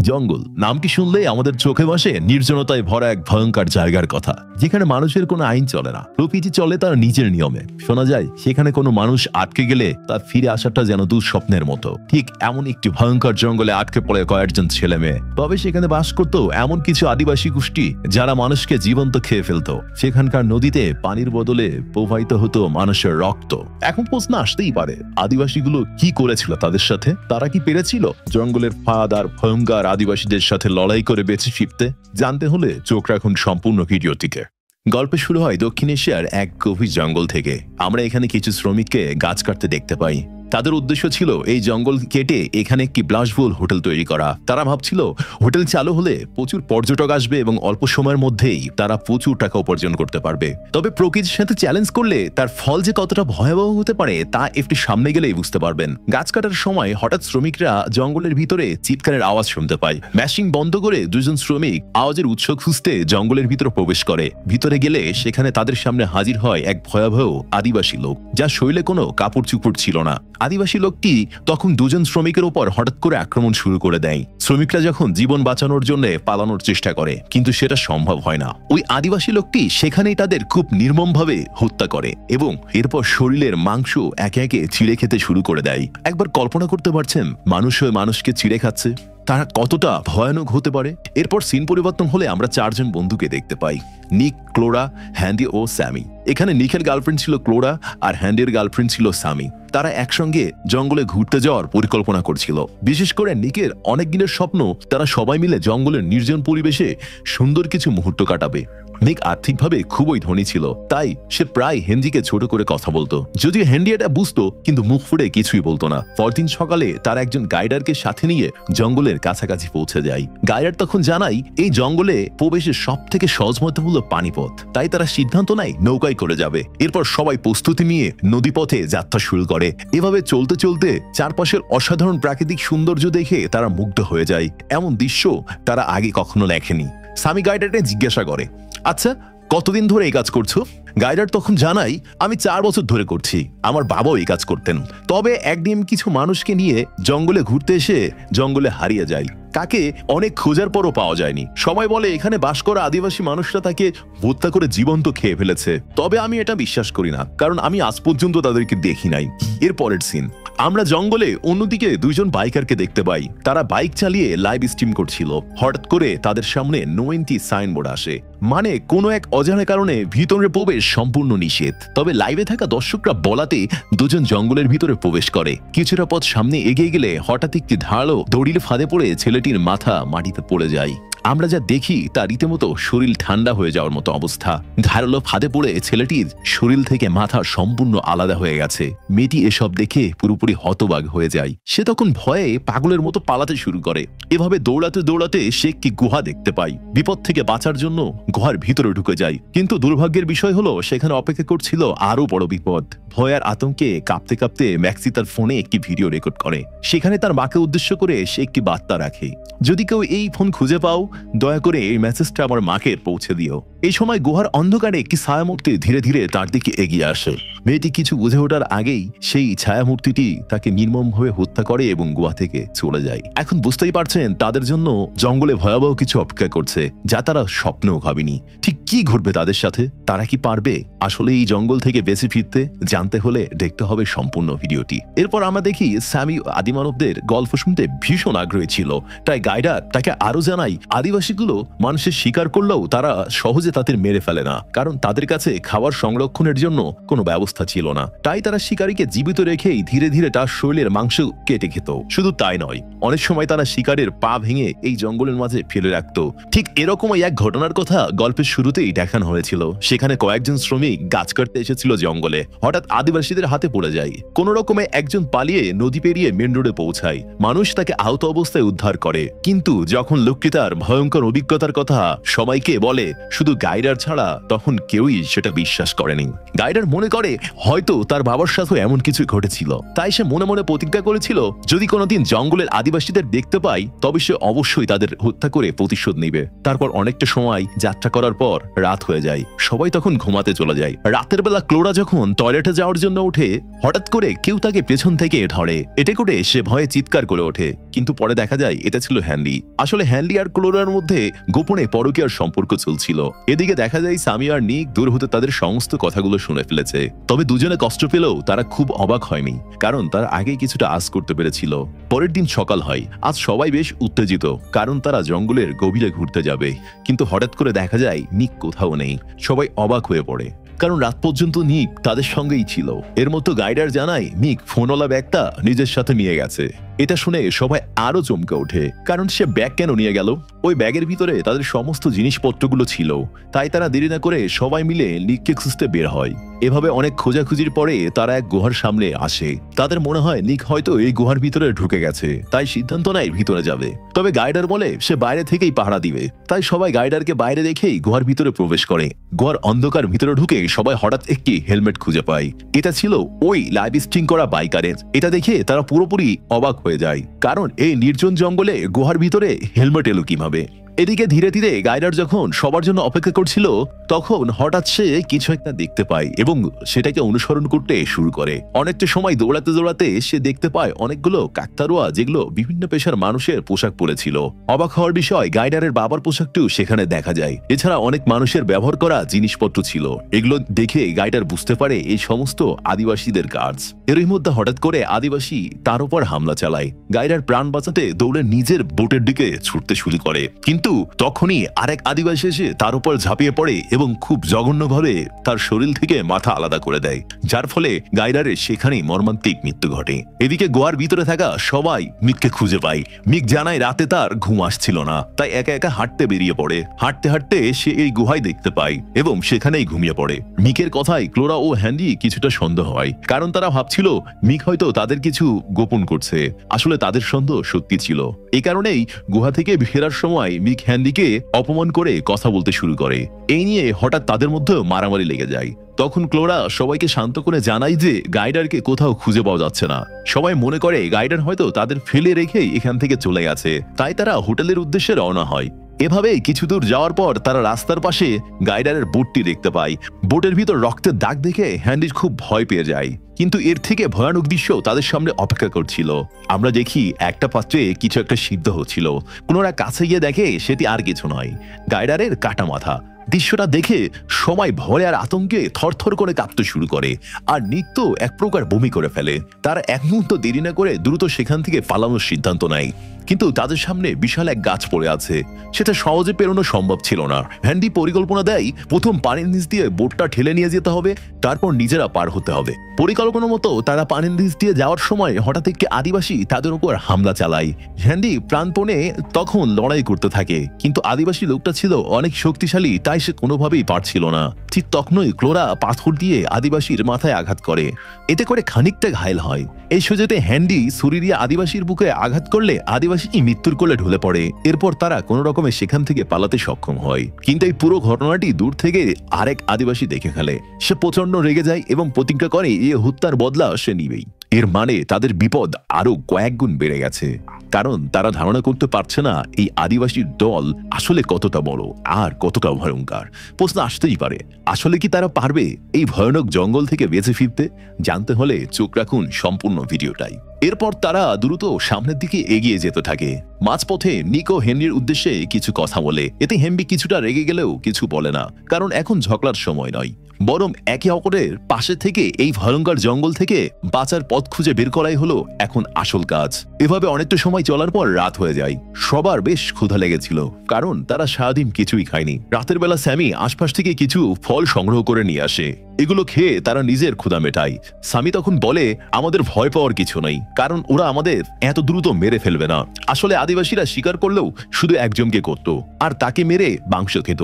জঙ্গল নাম কি শুনলেই আমাদের চোখে ভাসে নির্জনতায় ভরা এক ভয়ঙ্কর জায়গার কথা, যেখানে মানুষের কোনো আইন চলে না, প্রকৃতি চলে তার নিজের নিয়মে। শোনা যায় সেখানে কোনো মানুষ আটকে গেলে তার ফিরে আসাটা যেন দুঃস্বপ্নের মতো। ঠিক এমন একটি ভয়ঙ্কর জঙ্গলে আটকে পড়ে কয়েকজন ছেলে মেয়ে। তবে সেখানে বাস করত এমন কিছু আদিবাসী গোষ্ঠী যারা মানুষকে জীবন্ত খেয়ে ফেলত। সেখানকার নদীতে পানির বদলে প্রবাহিত হতো মানুষের রক্ত। এখন প্রশ্ন আসতেই পারে, আদিবাসীগুলো কি করেছিল তাদের সাথে? তারা কি পেরেছিল জঙ্গলের ফাঁদ আর ভয়ঙ্কর আদিবাসীদের সাথে লড়াই করে বেঁচে ফিরতে? জানতে হলে চোখ রাখুন সম্পূর্ণ ভিডিওটিতে। গল্প শুরু হয় দক্ষিণ এশিয়ার এক গভীর জঙ্গল থেকে। আমরা এখানে কিছু শ্রমিককে গাছ কাটতে দেখতে পাই। তাদের উদ্দেশ্য ছিল এই জঙ্গল কেটে এখানে একটি বিলাসবহুল হোটেল তৈরি করা। তারা ভাবছিল হোটেল চালু হলে প্রচুর পর্যটক আসবে এবং অল্প সময়ের মধ্যেই তারা প্রচুর টাকা উপার্জন করতে পারবে। তবে প্রকৃতির সাথে চ্যালেঞ্জ করলে তার ফল যে কতটা ভয়াবহ হতে পারে তা একটু সামনে গেলেই বুঝতে পারবেন। গাছ কাটার সময় হঠাৎ শ্রমিকরা জঙ্গলের ভিতরে চিৎকারের আওয়াজ শুনতে পায়। মেশিন বন্ধ করে দুজন শ্রমিক আওয়াজের উৎস খুঁজতে জঙ্গলের ভিতরে প্রবেশ করে। ভিতরে গেলে সেখানে তাদের সামনে হাজির হয় এক ভয়াবহ আদিবাসী লোক, যার শরীরে কোনো কাপড় চুপড় ছিল না। আদিবাসী লোকটি তখন দুজন শ্রমিকের উপর হঠাৎ করে আক্রমণ শুরু করে দেয়। শ্রমিকরা যখন জীবন বাঁচানোর জন্য পালানোর চেষ্টা করে, কিন্তু সেটা সম্ভব হয় না। ওই আদিবাসী লোকটি সেখানেই তাদের খুব নির্মমভাবে হত্যা করে এবং এরপর শরীরের মাংস একে একে ছিঁড়ে খেতে শুরু করে দেয়। একবার কল্পনা করতে পারছেন মানুষ হয়ে মানুষকে ছিঁড়ে খাচ্ছে? তারা কতটা ভয়ানক হতে পারে। এরপর সিন পরিবর্তন হলে আমরা চারজন বন্ধুকে দেখতে পাই, নিক, ক্লোরা, হ্যান্ডি ও স্যামি। এখানে নিকের গার্লফ্রেন্ড ছিল ক্লোরা আর হ্যান্ডির গার্লফ্রেন্ড ছিল স্যামি। তারা একসঙ্গে জঙ্গলে ঘুরতে যাওয়ার পরিকল্পনা করছিল। বিশেষ করে নিকের অনেক দিনের স্বপ্ন তারা সবাই মিলে জঙ্গলের নির্জন পরিবেশে সুন্দর কিছু মুহূর্ত কাটাবে। নিক আর্থিকভাবে খুবই ধনী ছিল, তাই সে প্রায় হেনরিকে ছোট করে কথা বলতো। যদিও হেনরি এটা বুঝতো, কিন্তু মুখ ফুটে কিছুই বলতো না। পরদিন সকালে তারা একজন গাইডারকে সাথে নিয়ে জঙ্গলের কাছাকাছি পৌঁছে যায়। গাইডার তখন জানাই এই জঙ্গলে প্রবেশের সব থেকে সহজ মতো হলো পানিপথ, তাই তারা সিদ্ধান্ত নেয় নৌকায় করে যাবে। এরপর সবাই প্রস্তুতি নিয়ে নদীপথে যাত্রা শুরু করে। এভাবে চলতে চলতে চারপাশের অসাধারণ প্রাকৃতিক সৌন্দর্য দেখে তারা মুগ্ধ হয়ে যায়। এমন দৃশ্য তারা আগে কখনো দেখেনি। স্বামী গাইডারকে জিজ্ঞাসা করে, আচ্ছা কতদিন ধরে এই কাজ করছো? গাইডার তখন জানাই, আমি 4 বছর ধরে করছি। আমার বাবাও এই কাজ করতেন। তবে একদিন কিছু মানুষকে নিয়ে জঙ্গলে ঘুরতে এসে জঙ্গলে হারিয়ে যায়। তাকে অনেক খোঁজার পরও পাওয়া যায়নি। সবাই বলে এখানে বাস করা আদিবাসী মানুষরা তাকে হত্যা করে জীবন্ত খেয়ে ফেলেছে। তবে আমি এটা বিশ্বাস করি না, কারণ আমি আজ পর্যন্ত তাদেরকে দেখি নাই। এর পরের সিন, আমরা জঙ্গলে অন্যদিকে দুইজন বাইকারকে দেখতে পাই। তারা বাইক চালিয়ে লাইভ স্ট্রিম করছিল। হঠাৎ করে তাদের সামনে নো এন্ট্রি সাইনবোর্ড আসে, মানে কোনো এক অজানা কারণে ভিতরে প্রবেশ সম্পূর্ণ নিষেধ। তবে লাইভে থাকা দর্শকরা বলাতে দুজন জঙ্গলের ভিতরে প্রবেশ করে। কিছুটা পথ সামনে এগিয়ে গেলে হঠাৎ একটি ধারালো দড়ির ফাঁদে পড়ে ছেলেটির মাথা মাটিতে পড়ে যায়। আমরা যা দেখি তা রীতিমতো শরীর ঠান্ডা হয়ে যাওয়ার মতো অবস্থা। ধারালো ফাঁদে পড়ে ছেলেটির শরীর থেকে মাথা সম্পূর্ণ আলাদা হয়ে গেছে। মেয়েটি এসব দেখে পুরোপুরি হতবাক হয়ে যায়। সে তখন ভয়ে পাগলের মতো পালাতে শুরু করে। এভাবে দৌড়াতে দৌড়াতে সে একটি গুহা দেখতে পায়। বিপদ থেকে বাঁচার জন্য গুহার ভিতরে ঢুকে যায়, কিন্তু দুর্ভাগ্যের বিষয় হলো সেখানে অপেক্ষা করছিল আরো বড় বিপদ। ভয় আর আতঙ্কে কাঁপতে কাঁপতে ম্যাক্সি তার ফোনে একটি ভিডিও রেকর্ড করে। সেখানে তার মাকে উদ্দেশ্য করে সে একটি বার্তা রাখে, যদি কেউ এই ফোন খুঁজে পাও দয়া করে এই মেসেজটা আমার মাকে পৌঁছে দিও। এই সময় গুহার অন্ধকারে একটি ছায়ামূর্তি ধীরে ধীরে তার দিকে এগিয়ে আসে। মেয়েটি কিছু বুঝে ওঠার আগেই সেই ছায়ামূর্তিটি তাকে নির্মমভাবে হত্যা করে এবং গুহা থেকে চলে যায়। এখন বুঝতেই পারছেন তাদের জন্য জঙ্গলে ভয়াবহ কিছু অপেক্ষা করছে, যা তারা স্বপ্নেও ভাবেনি। ঠিক কি ঘটবে তাদের সাথে? তারা কি পারবে আসলে এই জঙ্গল থেকে বেঁচে ফিরতে? জানতে হলে দেখতে হবে সম্পূর্ণ ভিডিওটি। এরপর আমরা দেখি স্যামি আদিমানবদের গল্প শুনতে ভীষণ আগ্রহী ছিল, তাই গাইডার তাকে আরো জানাই আদিবাসীগুলো মানুষের শিকার করলেও তারা সহজে তাদের মেরে ফেলে না, কারণ তাদের কাছে খাবার সংরক্ষণের জন্য কোনো ব্যবস্থা ছিল না। তাই তারা শিকারীকে জীবিত রেখেই ধীরে ধীরে তার শরীরের মাংস কেটে খেত। শুধু তাই নয়, অনেক সময় তারা শিকারের পা ভেঙে এই জঙ্গলের মাঝে ফেলে রাখত। ঠিক এরকমই এক ঘটনার কথা গল্পের শুরুতেই দেখানো হয়েছিল। সেখানে কয়েকজন শ্রমিক গাছ কাটতে এসেছিল জঙ্গলে। হঠাৎ আদিবাসীদের হাতে পড়ে যায়। কোন রকমে একজন পালিয়ে নদী পেরিয়ে মেন রোডে পৌঁছায়। মানুষ তাকে আহত অবস্থায় উদ্ধার করে, কিন্তু যখন লোকটি তার ভয়ঙ্কর অভিজ্ঞতার কথা সবাইকে বলে, শুধু গাইডার ছাড়া তখন কেউই সেটা বিশ্বাস করেনি। গাইডার মনে করে হয়তো তার বাবার সাথে এমন কিছু ঘটেছিল, তাই সে মনে মনে প্রতিজ্ঞা করেছিল যদি কোনোদিন জঙ্গলের আদিবাসীদের দেখতে পায় তবে সে অবশ্যই তাদের হত্যা করে প্রতিশোধ নেবে। তারপর অনেকটা সময় যাত্রা করার পর রাত হয়ে যায়, সবাই তখন ঘুমাতে চলে যায়। রাতের বেলা ক্লোরা যখন টয়লেটে যাওয়ার জন্য ওঠে, হঠাৎ করে কেউ তাকে পেছন থেকে ধরে। এতে করে সে ভয়ে চিৎকার করে ওঠে, কিন্তু পরে দেখা যায় এটা ছিল হ্যানলি। আসলে হ্যানলি আর ক্লোরার মধ্যে গোপনে পরকীয়ার সম্পর্ক চলছিল। এদিকে দেখা যায় সামি আর নিক দূর হতে তাদের সমস্ত কথাগুলো শুনে ফেলেছে। তবে দুজনে কষ্ট পেলেও তারা খুব অবাক হয়নি, কারণ তারা আগেই কিছুটা আঁচ করতে পেরেছিল। পরের দিন সকাল হয়। আজ সবাই বেশ উত্তেজিত, কারণ তারা জঙ্গলের গভীরে ঘুরতে যাবে। কিন্তু হঠাৎ করে দেখা যায় নিক কোথাও নেই। সবাই অবাক হয়ে পড়ে, কারণ রাত পর্যন্ত নিক তাদের সঙ্গেই ছিল। এর মতো গাইডার জানায় নিক ফোনওয়ালা ব্যাগটা নিজের সাথে নিয়ে গেছে। এটা শুনে সবাই আরো চমকে ওঠে, কারণ সে ব্যাগ কেন নিয়ে গেল? ওই ব্যাগের ভিতরে তাদের সমস্ত জিনিসপত্রগুলো ছিল। তাই তারা দেরি না করে সবাই মিলে নিককে খুঁজতে বের হয়। এভাবে অনেক খোঁজাখুঁজির পরে তারা এক গুহার সামনে আসে। তাদের মনে হয় নিক হয়তো এই গুহার ভিতরে ঢুকে গেছে, তাই সিদ্ধান্ত নেয় ভিতরে যাবে। তবে গাইডার বলে সে বাইরে থেকেই পাহারা দিবে। তাই সবাই গাইডারকে বাইরে রেখেই গুহার ভিতরে প্রবেশ করে। গুহার অন্ধকার ভিতরে ঢুকে সবাই হঠাৎ একটি হেলমেট খুঁজে পায়। এটা ছিল ওই লাইভ স্ট্রিং করা বাইকারের। এটা দেখে তারা পুরোপুরি অবাক হয়ে যায়, কারণ এই নির্জন জঙ্গলে গুহার ভিতরে হেলমেট এলো কিভাবে? এদিকে ধীরে ধীরে গাইডার যখন সবার জন্য অপেক্ষা করছিল, তখন হঠাৎ সে কিছু একটা দেখতে পায় এবং সেটাকে অনুসরণ করতে শুরু করে। অনেকটা সময় দৌড়াতে দৌড়াতে সে দেখতে পায় অনেকগুলো কাকতারুয়া, যেগুলো বিভিন্ন পেশার মানুষের পোশাক পরেছিল। অবাক হওয়ার বিষয়, গাইডারের বাবার পোশাকটিও সেখানে দেখা যায়। এছাড়া অনেক মানুষের ব্যবহার করা জিনিসপত্র ছিল। এগুলো দেখে গাইডার বুঝতে পারে এই সমস্ত আদিবাসীদের কাজ। এরই মধ্যে হঠাৎ করে আদিবাসী তার উপর হামলা চালায়। গাইডার প্রাণ বাঁচাতে দৌড়ে নিজের বোটের দিকে ছুটতে শুরু করে, কিন্তু তখনই আরেক আদিবাসী এসে তার উপর ঝাঁপিয়ে পড়ে এবং খুব জঘন্যভাবে তার শরীর থেকে মাথা আলাদা করে দেয়, যার ফলে গাইডারের সেখানেই মর্মান্তিক মৃত্যু ঘটে। এদিকে গোয়ার ভিতরে থাকা সবাই মিককে খুঁজে পায়। মিক জানায় রাতে তার ঘুম আসছিল না, তাই একা একা হাঁটতে বেরিয়ে পড়ে। হাঁটতে হাঁটতে সে এই গুহায় দেখতে পায় এবং সেখানেই ঘুমিয়ে পড়ে। মিকের কথায় ক্লোরা ও হ্যান্ডি কিছুটা সন্দেহ হয়, কারণ তারা ভাবছিল মিক হয়তো তাদের কিছু গোপন করছে। আসলে তাদের সন্দেহ সত্যি ছিল। এই কারণেই গুহা থেকে ফেরার সময় মিক হ্যান্ডিকে অপমান করে কথা বলতে শুরু করে। এই নিয়ে হঠাৎ তাদের মধ্যে মারামারি লেগে যায়। তখন ক্লোরা সবাইকে শান্ত করে জানায় যে গাইডারকে কোথাও খুঁজে পাওয়া যাচ্ছে না। সবাই মনে করে গাইডার হয়তো তাদের ফেলে রেখেই এখান থেকে চলে গেছে, তাই তারা হোটেলের উদ্দেশ্যে রওনা হয়। এভাবে কিছু দূর যাওয়ার পর তারা রাস্তার পাশে গাইডারের বোটটি দেখতে পায়। বোটের ভিতর রক্তের দাগ দেখে হ্যান্ডি খুব ভয় পেয়ে যায়, কিন্তু এর থেকে ভয়ানক দৃশ্য তাদের সামনে অপেক্ষা করছিল। আমরা দেখি একটা পাত্রে কিছু একটা সিদ্ধ হচ্ছিল। কোনোরা কাছে গিয়ে দেখে সেটি আর কিছু নয়, গাইডারের কাটা মাথা। দৃশ্যটা দেখে সবাই ভয়ে আর আতঙ্কে থরথর করে কাঁপতে শুরু করে, আর নিত্য এক প্রকার বমি করে ফেলে। তারা এক মুহূর্ত দেরি না করে দ্রুত সেখান থেকে পালানোর সিদ্ধান্ত নেয়, কিন্তু তাদের সামনে বিশাল এক গাছ পড়ে আছে, সেটা সহজে পেরোনো সম্ভব ছিল না। হ্যান্ডি পরিকল্পনা দেয় প্রথম পানির নিচ দিয়ে বোটটা ঠেলে নিয়ে যেতে হবে, তারপর নিজেরা পার হতে হবে। পরিকল্পনা মতো তারা পানির নিচ দিয়ে যাওয়ার সময় হঠাৎ একটি আদিবাসী তাদের উপর হামলা চালায়। হ্যান্ডি প্রাণপণে তখন লড়াই করতে থাকে, কিন্তু আদিবাসী লোকটা ছিল অনেক শক্তিশালী, তাই সে কোনোভাবেই পারছিল না। ঠিক তখনই ক্লোরা পাথর দিয়ে আদিবাসীর মাথায় আঘাত করে। এতে করে খানিকটা ঘায়েল হয়। এই সুযোগে হ্যান্ডি ছুরি দিয়ে আদিবাসীর বুকে আঘাত করলে আদিবাসী মৃত্যুর কোলে ঢলে পড়ে। এরপর তারা কোনো রকমে সেখান থেকে পালাতে সক্ষম হয়, কিন্তু এই পুরো ঘটনাটি দূর থেকে আরেক আদিবাসী দেখে ফেলে। সে প্রচন্ড রেগে যায় এবং প্রতিজ্ঞা করে এই হত্যার বদলা সে নিবেই। এর মানে তাদের বিপদ আরো কয়েক গুণ বেড়ে গেছে, কারণ তারা ধারণা করতে পারছে না এই আদিবাসীর দল আসলে কতটা বড় আর কতটা ভয়ঙ্কর। প্রশ্ন আসতেই পারে, আসলে কি তারা পারবে এই ভয়ানক জঙ্গল থেকে বেঁচে ফিরতে? জানতে হলে চোখ রাখুন সম্পূর্ণ ভিডিওটাই। এরপর তারা দ্রুত সামনের দিকে এগিয়ে যেতে থাকে। মাঝপথে নিক ও হেনরির উদ্দেশ্যে কিছু কথা বলে। এতে হেনরি কিছুটা রেগে গেলেও কিছু বলে না, কারণ এখন ঝগড়ার সময় নয়, বরং একে অপরের পাশে থেকে এই ভয়ঙ্কর জঙ্গল থেকে বাঁচার পথ খুঁজে বের করাই হলো এখন আসল কাজ। এভাবে অনেকটা সময় চলার পর রাত হয়ে যায়। সবার বেশ ক্ষুধা লেগেছিল, কারণ তারা সারাদিন কিছুই খায়নি। রাতের বেলা স্যামি আশপাশ থেকে কিছু ফল সংগ্রহ করে নিয়ে আসে। এগুলো খেয়ে তারা নিজের ক্ষুধা মেটায়। স্যামি তখন বলে, আমাদের ভয় পাওয়ার কিছু নেই, কারণ ওরা আমাদের এত দ্রুত মেরে ফেলবে না। আসলে আদিবাসীরা শিকার করলেও শুধু একজনকে করত, আর তাকে মেরে মাংস খেত।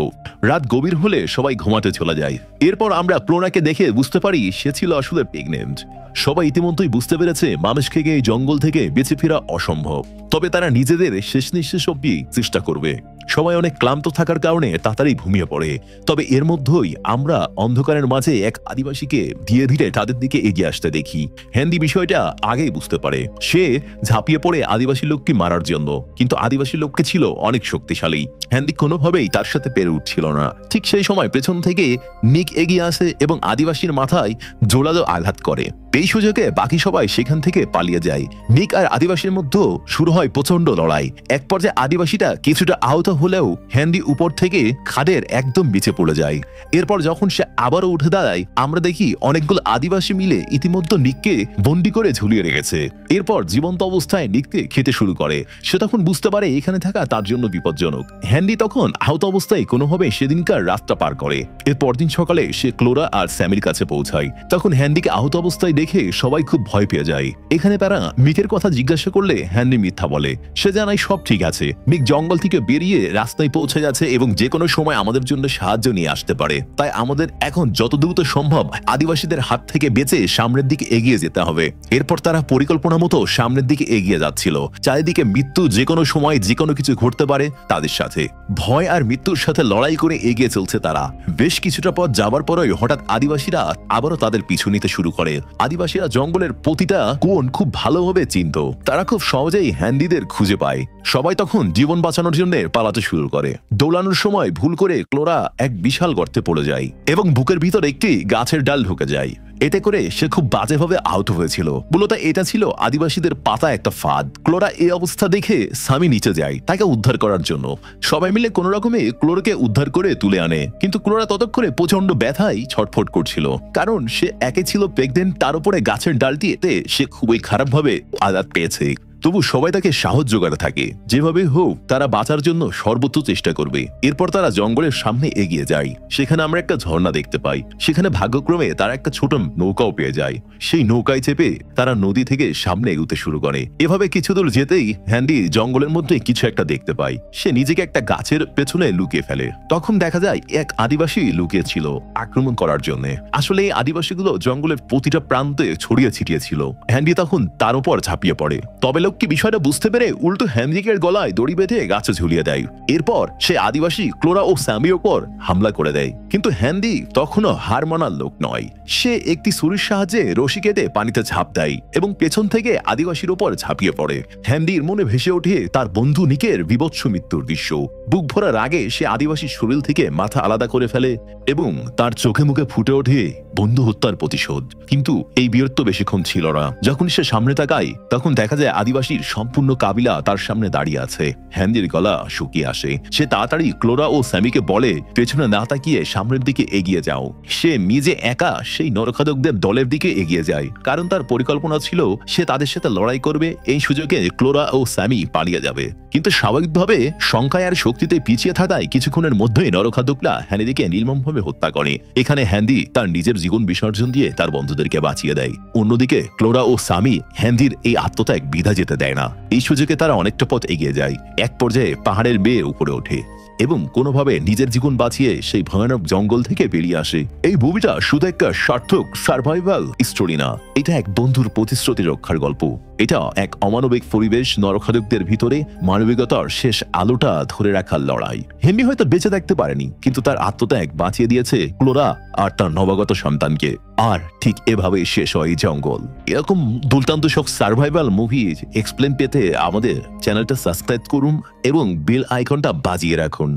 রাত গভীর হলে সবাই ঘুমাতে চলে যায়। এরপর আমরা ক্লোরাকে দেখে বুঝতে পারি সে ছিল আসলে প্রেগনেন্ট। সবাই ইতিমধ্যেই বুঝতে পেরেছে মানুষকে এই জঙ্গল থেকে বেঁচে ফেরা অসম্ভব, তবে তারা নিজেদের শেষ নিঃশ্বাস অব্দি চেষ্টা করবে। সবাই অনেক ক্লান্ত থাকার কারণে তাড়াতাড়ি ঘুমিয়ে পড়ে। তবে এর মধ্যেই আমরা অন্ধকারের মাঝে এক আদিবাসীকে ধীরে ধীরে তাদের দিকে এগিয়ে আসতে দেখি। হ্যান্ডি বিষয়টা আগেই বুঝতে পারে। সে ঝাঁপিয়ে পড়ে আদিবাসী লোককে মারার জন্য, কিন্তু আদিবাসী লোককে ছিল অনেক শক্তিশালী। হ্যান্ডি কোনোভাবেই তার সাথে পেরে উঠছিল না। ঠিক সেই সময় পেছন থেকে নিক এগিয়ে আসে এবং আদিবাসীর মাথায় জোরালো আঘাত করে। এই সুযোগে বাকি সবাই সেখান থেকে পালিয়ে যায়। নিক আর আদিবাসীর মধ্যে শুরু হয় প্রচন্ড লড়াই। এক পর্যায়ে আদিবাসীটা কিছুটা আহত হলেও হ্যান্ডি উপর থেকে খাদের একদম নিচে পড়ে যায়। এরপর যখন সে আবারও উঠে দাঁড়ায়, আমরা দেখি অনেকগুলো আদিবাসী মিলে ইতিমধ্যে নিককে বন্দি করে ঝুলিয়ে রেখেছে। এরপর জীবন্ত অবস্থায় নিককে খেতে শুরু করে। সে তখন বুঝতে পারে এখানে থাকা তার জন্য বিপজ্জনক। হ্যান্ডি তখন আহত অবস্থায় কোনোভাবে সেদিনকার রাতটা পার করে। এর পরদিন সকালে সে ক্লোরা আর স্যামির কাছে পৌঁছায়। তখন হ্যান্ডিকে আহত অবস্থায় দেখে সবাই খুব ভয় পেয়ে যায়। এখানে তারা মিকের কথা জিজ্ঞাসা করলে হ্যান্ডি মিথ্যা বলে। সে জানায় সব ঠিক আছে, মিক জঙ্গল থেকে বেরিয়ে রাস্তায় পৌঁছে যাচ্ছে এবং যে কোনো সময় আমাদের জন্য সাহায্য নিয়ে আসতে পারে। তাই আমাদের এখন যত দ্রুত সম্ভব আদিবাসীদের হাত থেকে বেঁচে সামনের দিকে এগিয়ে যেতে হবে। এরপর তারা পরিকল্পনা মতো সামনের দিকে এগিয়ে যাচ্ছিল। চারিদিকে মৃত্যু যে কোনো সময় যে কোনো কিছু ঘটতে পারে তাদের সাথে। ভয় আর মৃত্যুর সাথে লড়াই করে এগিয়ে চলছে তারা। বেশ কিছুটা পথ যাবার পরই হঠাৎ আদিবাসীরা আবারও তাদের পিছু নিতে শুরু করে। আদিবাসীরা জঙ্গলের প্রতিটা কোণ খুব ভালোভাবে চিনত। তারা খুব সহজেই হ্যান্ডিদের খুঁজে পায়। সবাই তখন জীবন বাঁচানোর জন্য পালাতে শুরু করে। দৌড়ানোর সময় ভুল করে ক্লোরা এক বিশাল গর্তে পড়ে যায় এবং বুকের ভিতর একটি গাছের ডাল ঢুকে যায়। এতে করে সে খুব বাজেভাবে আহত হয়েছিল। মূলত এটা ছিল আদিবাসীদের পাতা একটা ফাঁদ। ক্লোরা এই অবস্থা দেখে স্বামী নিচে যায় তাকে উদ্ধার করার জন্য। সবাই মিলে কোনো রকমে ক্লোরাকে উদ্ধার করে তুলে আনে, কিন্তু ক্লোরা ততক্ষণে প্রচন্ড ব্যথায় ছটফট করছিল, কারণ সে একে ছিল প্রেগনেন্ট, তার উপরে গাছের ডালটি এতে সে খুবই খারাপভাবে আঘাত পেয়েছে। তবু সবাই তাকে সাহস জোগাতে থাকে। যেভাবে হোক তারা বাঁচার জন্য সর্বোচ্চ চেষ্টা করবে। এরপর তারা জঙ্গলের সামনে এগিয়ে যায়। সেখানে আমরা একটা ঝর্ণা দেখতে পাই। সেখানে ভাগ্যক্রমে তারা একটা ছোট নৌকাও পেয়ে যায়। সেই নৌকায় চেপে তারা নদী থেকে সামনে এগুতে শুরু করে। এভাবে কিছু দূর যেতেই হ্যান্ডি জঙ্গলের মধ্যে কিছু একটা দেখতে পায়। সে নিজেকে একটা গাছের পেছনে লুকিয়ে ফেলে। তখন দেখা যায় এক আদিবাসী লুকিয়ে ছিল আক্রমণ করার জন্য। আসলে এই আদিবাসীগুলো জঙ্গলের প্রতিটা প্রান্তে ছড়িয়ে ছিটিয়ে ছিল। হ্যান্ডি তখন তার উপর ঝাঁপিয়ে পড়ে। তবে কি বিষয়টা বুঝতে পেরে উল্টো হ্যান্ডিকের গলায় দড়ি বেঁধে গাছে ঝুলিয়ে দেয়। এরপর সে আদিবাসী ক্লোরা ও স্যামির ওপর হামলা করে দেয়। কিন্তু হ্যান্ডি তখনও হার মানার লোক নয়। সে একটি ছুরির সাহায্যে রশি কেটে পানিতে ঝাঁপ দেয় এবং পেছন থেকে আদিবাসীর ওপর ঝাঁপিয়ে পড়ে। হ্যান্ডির মনে ভেসে ওঠে তার বন্ধু নিকের বিভৎস মৃত্যুর দৃশ্য। বুক ভরার আগে সে আদিবাসীর শরীর থেকে মাথা আলাদা করে ফেলে এবং তার চোখে মুখে ফুটে ওঠে বন্ধু হত্যার প্রতিশোধ। কিন্তু এই বীরত্ব বেশিক্ষণ ছিল না। যখন সে সামনে তাকায় তখন দেখা যায় আদিবাসীর সম্পূর্ণ কাবিলা তার সামনে দাঁড়িয়ে আছে। হ্যান্ডির গলা শুকিয়ে আসে। সে তাড়াতাড়ি ক্লোরা ও স্যামিকে বলে পেছনে না তাকিয়ে সামনের দিকে এগিয়ে যাও। সে নিজে একা সেই নরখাদকদের দলের দিকে এগিয়ে যায়, কারণ তার পরিকল্পনা ছিল সে তাদের সাথে লড়াই করবে। এই সুযোগে ক্লোরা ও স্যামি পালিয়ে যাবে। কিন্তু স্বাভাবিকভাবে সংখ্যায় আর শক্তিতে পিছিয়ে থাকায় কিছুক্ষণের মধ্যেই নরখাদকরা হ্যান্ডিকে নির্মমভাবে হত্যা করে। এখানে হ্যান্ডি তার নিজের জীবন বিসর্জন দিয়ে তার বন্ধুদেরকে বাঁচিয়ে দেয়। অন্যদিকে ক্লোরা ও স্যামি হ্যান্ডির এই আত্মত্যাগ বিধা যেতে দেয় না। এই সুযোগে তারা অনেকটা পথ এগিয়ে যায়। এক পর্যায়ে পাহাড়ের বেয়ে উপরে ওঠে এবং কোনোভাবে নিজের জীবন বাঁচিয়ে সেই ভয়ানক জঙ্গল থেকে বেরিয়ে আসে। এই মুভিটা শুধু একটা সার্থক সার্ভাইভাল স্টোরি না, এটা এক বন্ধুর প্রতিশ্রুতি রক্ষার গল্প। এটা এক অমানবিক পরিবেশ, নরখাদকদের ভিতরে মানবিকতার শেষ আলোটা ধরে রাখার লড়াই। হেনরি হয়তো বেঁচে থাকতে পারেনি, কিন্তু তার আত্মত্যাগ বাঁচিয়ে দিয়েছে ক্লোরা আর তার নবাগত সন্তানকে। আর ঠিক এভাবেই শেষ হয় জঙ্গল। এরকম দুর্দান্ত সব সার্ভাইভাল মুভি এক্সপ্লেন পেতে আমাদের চ্যানেলটা সাবস্ক্রাইব করুন এবং বেল আইকনটা বাজিয়ে রাখুন।